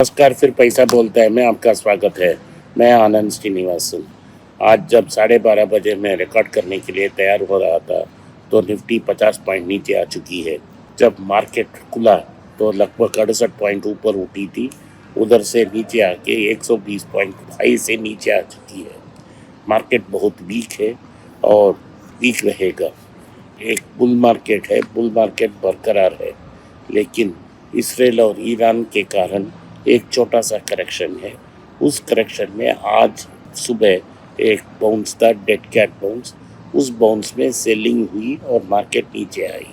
नमस्कार, फिर पैसा बोलता है में आपका स्वागत है। मैं आनंद श्रीनिवासन। आज जब 12:30 बजे मैं रिकॉर्ड करने के लिए तैयार हो रहा था तो निफ्टी 50 पॉइंट नीचे आ चुकी है। जब मार्केट खुला तो लगभग 68 पॉइंट ऊपर उठी थी, उधर से नीचे आके 120 पॉइंट हाई से नीचे आ चुकी है। मार्केट बहुत वीक है और वीक रहेगा। एक बुल मार्केट है, बुल मार्केट बरकरार है, लेकिन इसराइल और ईरान के कारण एक छोटा सा करेक्शन है। उस करेक्शन में आज सुबह एक बाउंस था, डेड कैट बाउंस। उस बाउंस में सेलिंग हुई और मार्केट नीचे आई।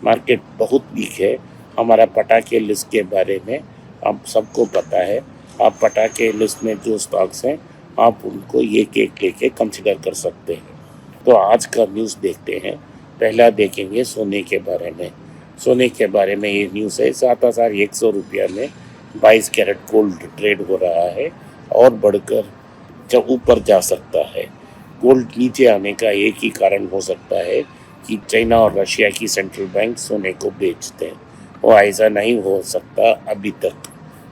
मार्केट बहुत वीक है। हमारा पटाखे लिस्ट के बारे में आप सबको पता है। आप पटाखे लिस्ट में जो स्टॉक्स हैं आप उनको एक एक लेके कंसिडर कर सकते हैं। तो आज का न्यूज़ देखते हैं। पहला देखेंगे सोने के बारे में। सोने के बारे में ये न्यूज़ है, 7,100 रुपया में 22 कैरेट गोल्ड ट्रेड हो रहा है और बढ़कर जब ऊपर जा सकता है। गोल्ड नीचे आने का एक ही कारण हो सकता है कि चाइना और रशिया की सेंट्रल बैंक सोने को बेचते हैं। वो ऐसा नहीं हो सकता, अभी तक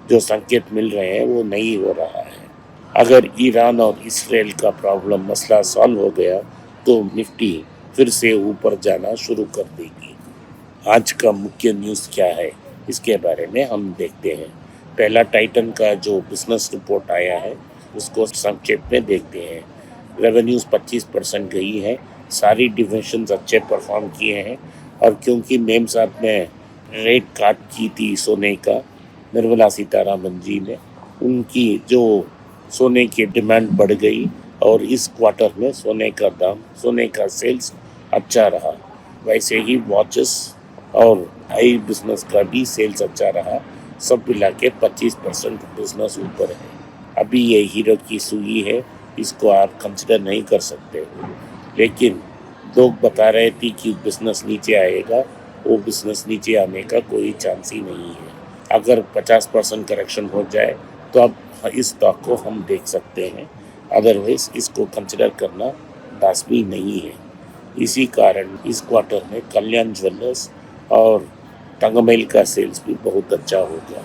जो संकेत मिल रहे हैं वो नहीं हो रहा है। अगर ईरान और इसराइल का प्रॉब्लम मसला सॉल्व हो गया तो निफ्टी फिर से ऊपर जाना शुरू कर देगी। आज का मुख्य न्यूज़ क्या है इसके बारे में हम देखते हैं। पहला टाइटन का जो बिजनेस रिपोर्ट आया है उसको संक्षेप में देखते हैं। रेवेन्यूज़ 25% गई है। सारी डिविजन्स अच्छे परफॉर्म किए हैं और क्योंकि मेम साहब ने रेट काट की थी सोने का, निर्मला सीतारामन जी ने, उनकी जो सोने की डिमांड बढ़ गई और इस क्वार्टर में सोने का दाम, सोने का सेल्स अच्छा रहा। वैसे ही वॉचेस और आई बिजनेस का भी सेल्स अच्छा रहा। सब मिला के 25% बिजनेस ऊपर है। अभी ये हीरो की सुई है, इसको आप कंसिडर नहीं कर सकते हो, लेकिन लोग बता रहे थे कि बिजनेस नीचे आएगा। वो बिजनेस नीचे आने का कोई चांस ही नहीं है। अगर 50% करेक्शन हो जाए तो अब इस स्टॉक को हम देख सकते हैं, अदरवाइज इसको कंसिडर करना लाजमी नहीं है। इसी कारण इस क्वार्टर में कल्याण ज्वेलर्स और तंगमेल का सेल्स भी बहुत अच्छा होगा।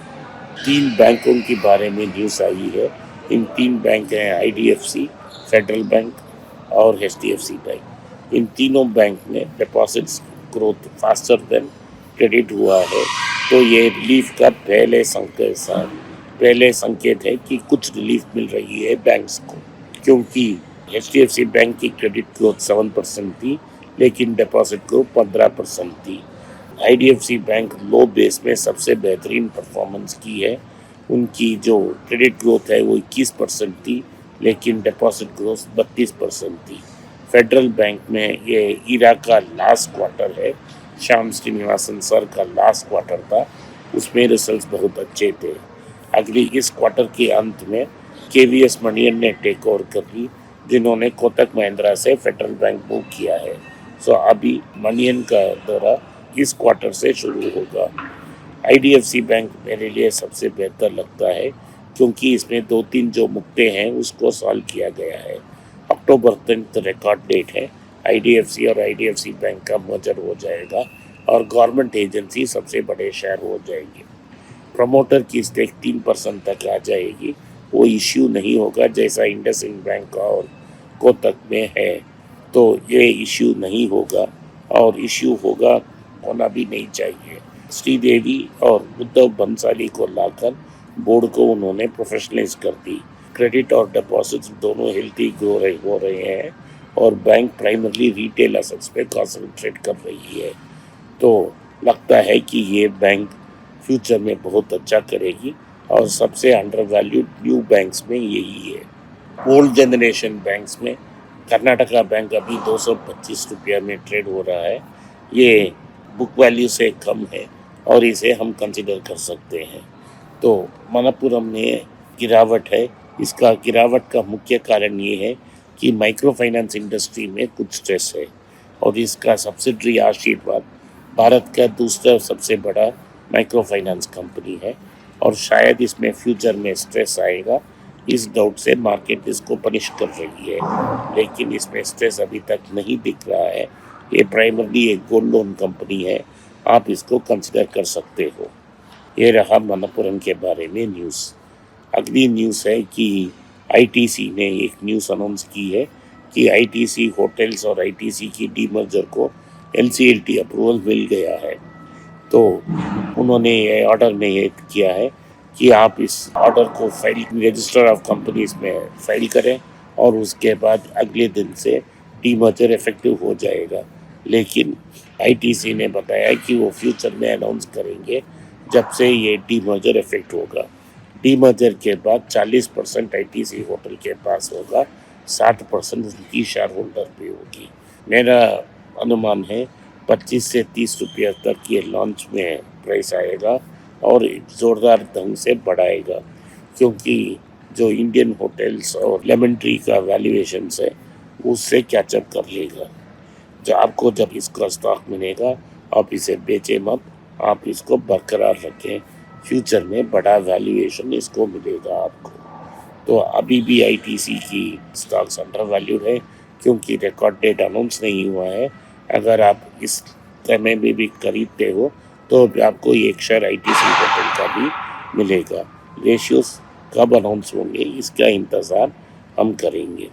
3 बैंकों के बारे में न्यूज़ आई है। इन 3 बैंक हैं IDFC, फेडरल बैंक और HDFC बैंक। इन तीनों बैंक में deposits growth faster than credit हुआ है, तो ये रिलीफ का पहले संकेत है कि कुछ रिलीफ मिल रही है बैंक्स को, क्योंकि HDFC बैंक की क्रेडिट ग्रोथ 7% थी, लेकिन डिपॉजिट ग्रोथ 15% थी। IDFC बैंक लो बेस में सबसे बेहतरीन परफॉर्मेंस की है। उनकी जो क्रेडिट ग्रोथ है वो 21% थी, लेकिन डिपॉजिट ग्रोथ 32% थी। फेडरल बैंक में ये ईरा का लास्ट क्वार्टर है, श्याम श्रीनिवासन सर का लास्ट क्वार्टर था, उसमें रिजल्ट्स बहुत अच्छे थे। अगली इस क्वार्टर के अंत में KVS मणियन ने टेक ओवर कर ली, जिन्होंने कोटक महिंद्रा से फेडरल बैंक मूव किया है। सो अभी मणियन का दौरा इस क्वार्टर से शुरू होगा। IDFC बैंक मेरे लिए सबसे बेहतर लगता है, क्योंकि इसमें 2-3 जो मुद्दे हैं उसको सॉल्व किया गया है। अक्टूबर 10 रिकॉर्ड डेट है। IDFC और IDFC बैंक का मर्जर हो जाएगा और गवर्नमेंट एजेंसी सबसे बड़े शेयर हो जाएगी। प्रमोटर की स्टेक 3% तक आ जाएगी। वो इश्यू नहीं होगा जैसा इंडसइंड बैंक और कोटक में है, तो ये इश्यू नहीं होगा और इश्यू होना भी नहीं चाहिए। श्रीदेवी और उद्धव बंसाली को लाकर बोर्ड को उन्होंने प्रोफेशनलाइज कर दी। क्रेडिट और डिपॉजिट्स दोनों हेल्थी हो रहे हैं और बैंक प्राइमरली रिटेल असेट्स पे कॉन्सेंट्रेट कर रही है। तो लगता है कि ये बैंक फ्यूचर में बहुत अच्छा करेगी और सबसे अंडरवैल्यूड न्यू बैंक्स में यही है। ओल्ड जनरेशन बैंक्स में कर्नाटका बैंक अभी 225 रुपया में ट्रेड हो रहा है। ये बुक वैल्यू से कम है और इसे हम कंसिडर कर सकते हैं। तो मनप्पुरम में गिरावट है। इसका गिरावट का मुख्य कारण ये है कि माइक्रो फाइनेंस इंडस्ट्री में कुछ स्ट्रेस है और इसका सब्सिडरी आशीर्वाद भारत का दूसरा सबसे बड़ा माइक्रो फाइनेंस कंपनी है और शायद इसमें फ्यूचर में स्ट्रेस आएगा। इस डाउट से मार्केट इसको पनिश कर रही है, लेकिन इसमें स्ट्रेस अभी तक नहीं दिख रहा है। ये प्राइमरली एक गोल्ड लोन कंपनी है, आप इसको कंसिडर कर सकते हो। ये रहा मनप्पुरम के बारे में न्यूज़। अगली न्यूज़ है कि आईटीसी ने एक न्यूज़ अनाउंस की है कि आईटीसी होटल्स और आईटीसी की डीमर्जर को एनसीएलटी अप्रूवल मिल गया है। तो उन्होंने ये ऑर्डर में ये किया है कि आप इस ऑर्डर को फाइल रजिस्टर ऑफ कंपनीज में फाइल करें और उसके बाद अगले दिन से डीमर्जर इफेक्टिव हो जाएगा। लेकिन आईटीसी ने बताया कि वो फ्यूचर में अनाउंस करेंगे जब से ये डीमर्जर इफेक्ट होगा। डीमर्जर के बाद 40% आईटीसी होटल के पास होगा, 60% उनकी शेयर होल्डर पे होगी। मेरा अनुमान है 25 से 30 रुपये तक ये लॉन्च में प्राइस आएगा और ज़ोरदार ढंग से बढ़ाएगा, क्योंकि जो इंडियन होटल्स और लेमन ट्री का वैल्यूएशन है उससे कैचअप कर लेगा। जो आपको जब इसका स्टॉक मिलेगा आप इसे बेचे मत, आप इसको बरकरार रखें, फ्यूचर में बड़ा वैल्यूएशन इसको मिलेगा आपको। तो अभी भी आईटीसी की स्टॉक्स अंडर वैल्यूड है क्योंकि रिकॉर्ड डेट अनाउंस नहीं हुआ है। अगर आप इस समय में भी खरीदते हो तो आपको एक शेयर आईटीसी होटल का भी मिलेगा। रेशियोज कब अनाउंस होंगे इसका इंतज़ार हम करेंगे।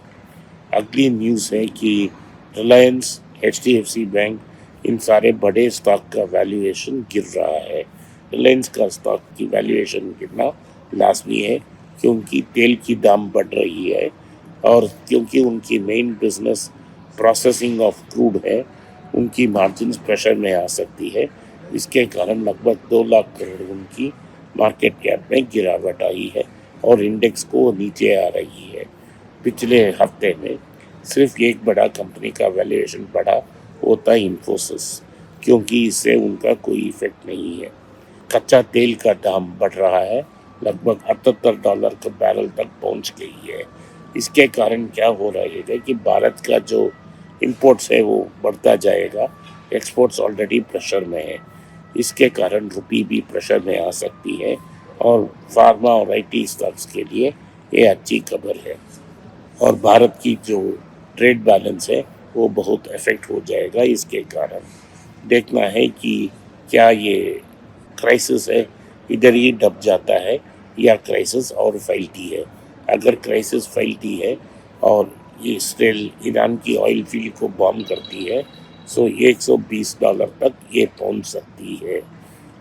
अगली न्यूज़ है कि रिलायंस, एचडीएफसी बैंक, इन सारे बड़े स्टॉक का वैल्यूएशन गिर रहा है। रिलायंस का स्टॉक की वैल्यूएशन गिरना लाजमी है क्योंकि तेल की दाम बढ़ रही है और क्योंकि उनकी main business processing of crude है, उनकी मार्जिन्स प्रेशर में आ सकती है। इसके कारण लगभग 2 लाख करोड़ उनकी मार्केट कैप में गिरावट आई है और इंडेक्स को नीचे आ रही है। पिछले हफ्ते में सिर्फ एक बड़ा कंपनी का वैल्यूएशन बढ़ा, वो था इन्फोसिस, क्योंकि इससे उनका कोई इफेक्ट नहीं है। कच्चा तेल का दाम बढ़ रहा है, लगभग $78 के बैरल तक पहुंच गई है। इसके कारण क्या हो रहा है कि भारत का जो इंपोर्ट्स है वो बढ़ता जाएगा, एक्सपोर्ट्स ऑलरेडी प्रेशर में है। इसके कारण रुपी भी प्रेशर में आ सकती है और फार्मा और आईटी स्टॉक्स के लिए ये अच्छी खबर है। और भारत की जो ट्रेड बैलेंस है वो बहुत इफेक्ट हो जाएगा इसके कारण। देखना है कि क्या ये क्राइसिस है इधर ही दब जाता है या क्राइसिस और फैलती है। अगर क्राइसिस फैलती है और इसराइल ईरान की ऑयल फील्ड को बॉम्ब करती है तो $120 तक ये पहुंच सकती है।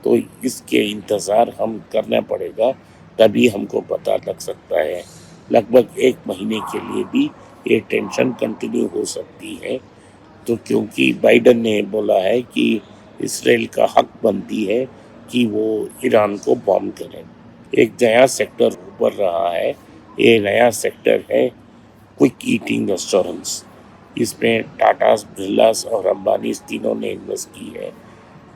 तो इसके इंतज़ार हम करना पड़ेगा, तभी हमको पता लग सकता है। लगभग 1 महीने के लिए भी ये टेंशन कंटिन्यू हो सकती है। तो क्योंकि बाइडन ने बोला है कि इसराइल का हक बनती है कि वो ईरान को बॉम्ब करें। एक नया सेक्टर उभर रहा है, ये नया सेक्टर है क्विक ईटिंग रेस्टोरेंट्स। इसमें टाटास, बिरलास और अंबानी तीनों ने इन्वेस्ट की है।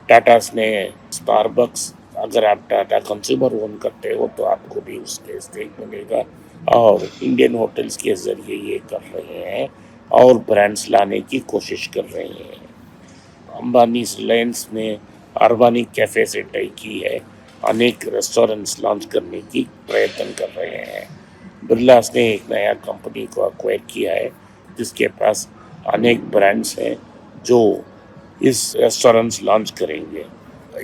टाटास ने स्टारबक्स, अगर आप टाटा कंज्यूमर ओन करते हो तो आपको भी उसके स्टेक मिलेगा और इंडियन होटल्स के ज़रिए ये कर रहे हैं और ब्रांड्स लाने की कोशिश कर रहे हैं। अंबानी रिलायंस ने अरबानी कैफ़े से तय की है, अनेक रेस्टोरेंट्स लॉन्च करने की प्रयत्न कर रहे हैं। बिरलास ने एक नया कंपनी को एक्वायर किया है जिसके पास अनेक ब्रांड्स हैं जो इस रेस्टोरेंट्स लॉन्च करेंगे।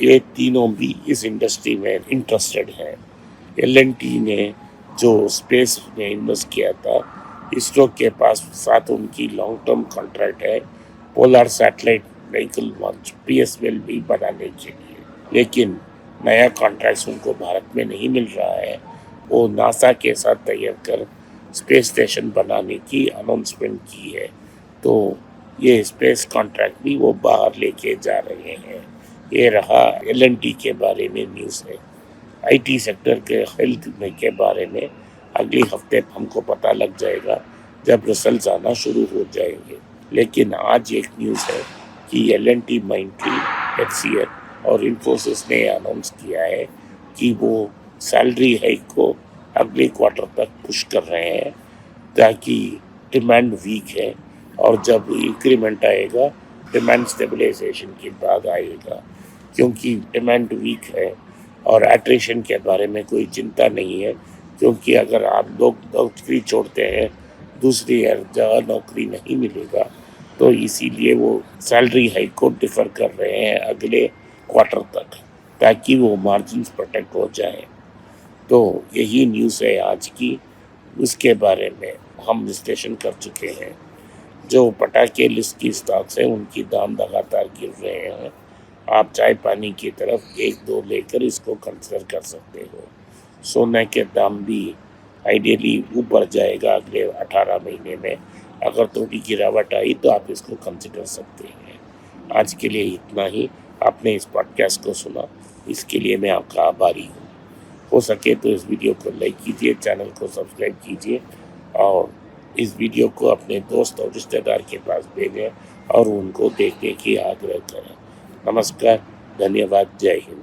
ये तीनों भी इस इंडस्ट्री में इंटरेस्टेड हैं। एल&टी ने जो स्पेस में इन्वेस्ट किया था, इसरो के पास साथ उनकी लॉन्ग टर्म कॉन्ट्रैक्ट है polar satellite vehicle launch PSLV भी बनाने के लिए, लेकिन नया कॉन्ट्रैक्ट उनको भारत में नहीं मिल रहा है। वो नासा के साथ तैयार कर स्पेस स्टेशन बनाने की अनाउंसमेंट की है, तो ये स्पेस कॉन्ट्रैक्ट भी वो बाहर लेके जा रहे हैं। ये रहा L&T के बारे में न्यूज़ है। आईटी सेक्टर के हेल्थ में के बारे में अगले हफ्ते हमको पता लग जाएगा जब रिजल्ट्स आना शुरू हो जाएंगे। लेकिन आज एक न्यूज़ है कि L&T माइंडट्री, HCL और इन्फोसिस ने अनाउंस किया है कि वो सैलरी हाइक को अगले क्वार्टर तक पुश कर रहे हैं, ताकि डिमांड वीक है और जब इंक्रीमेंट आएगा डिमांड स्टेबलाइजेशन के बाद आएगा। क्योंकि डिमांड वीक है और एट्रिशन के बारे में कोई चिंता नहीं है, क्योंकि अगर आप लोग नौकरी छोड़ते हैं दूसरी जगह नौकरी नहीं मिलेगा, तो इसीलिए वो सैलरी हाइक को डिफ़र कर रहे हैं अगले क्वार्टर तक। ताकि वो मार्जिन्स प्रोटेक्ट हो जाए। तो यही न्यूज़ है आज की। उसके बारे में हम विश्लेषण कर चुके हैं। जो पटाखे लिस्ट की स्टॉक्स हैं उनकी दाम लगातार गिर रहे हैं। आप चाय पानी की तरफ 1-2 लेकर इसको कंसिडर कर सकते हो। सोने के दाम भी आइडियली ऊपर जाएगा अगले 18 महीने में। अगर थोड़ी गिरावट आई तो आप इसको कंसिडर सकते हैं। आज के लिए इतना ही। आपने इस पॉडकास्ट को सुना, इसके लिए मैं आपका आभारी हूँ। हो सके तो इस वीडियो को लाइक कीजिए, चैनल को सब्सक्राइब कीजिए और इस वीडियो को अपने दोस्त और रिश्तेदार के पास भेजें और उनको देखने की आग्रह करें। नमस्कार, धन्यवाद, जय हिंद।